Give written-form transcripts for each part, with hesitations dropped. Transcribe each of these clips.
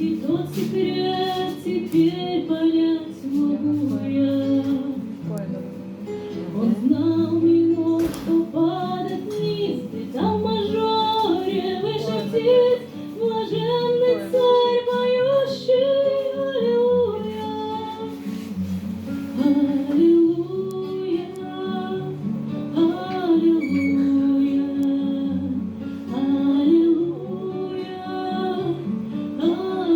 И тот секрет теперь понять могу я. Он знал минут, что падать вниз, и там в мажоре выше птиц, блаженный царь, поющий аллилуйя. Аллилуйя, аллилуйя, аллилуйя, аллилуйя.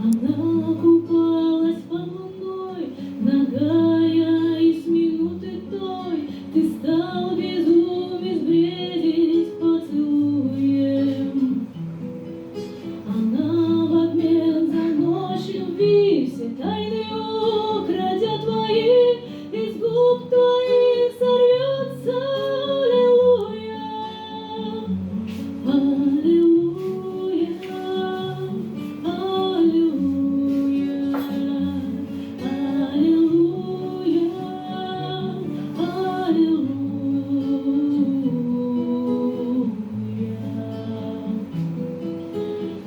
Она купалась под луной, нагая, и с минуты той ты стал безумен бредить поцелуем. Она в обмен за ночь любви все тайны украдя твои, из губ твоих сорвется аллилуйя. Аллилуйя, аллилуйя, аллилуйя, аллилуйя.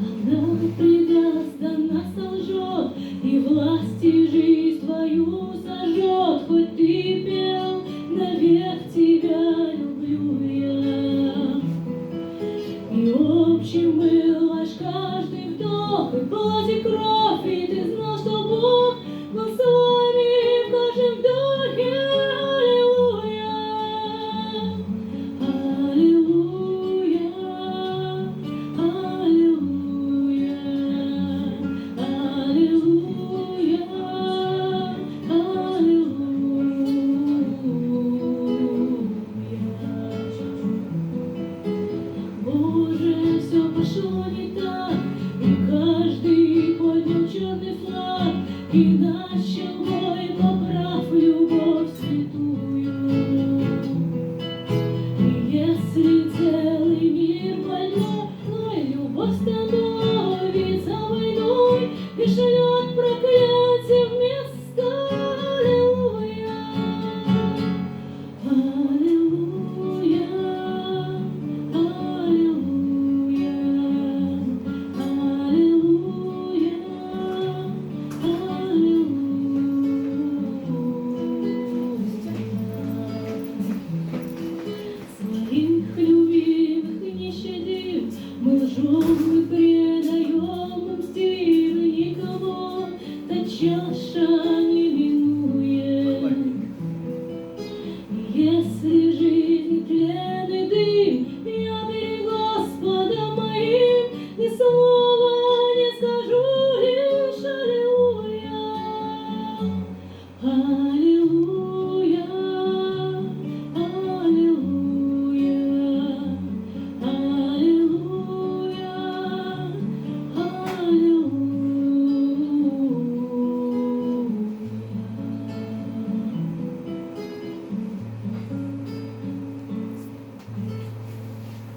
Она предаст, до нас солжет, и власти жизнь твою сожжет, хоть ты пел, навек тебя люблю я. И общим был ваш каждый вдох, и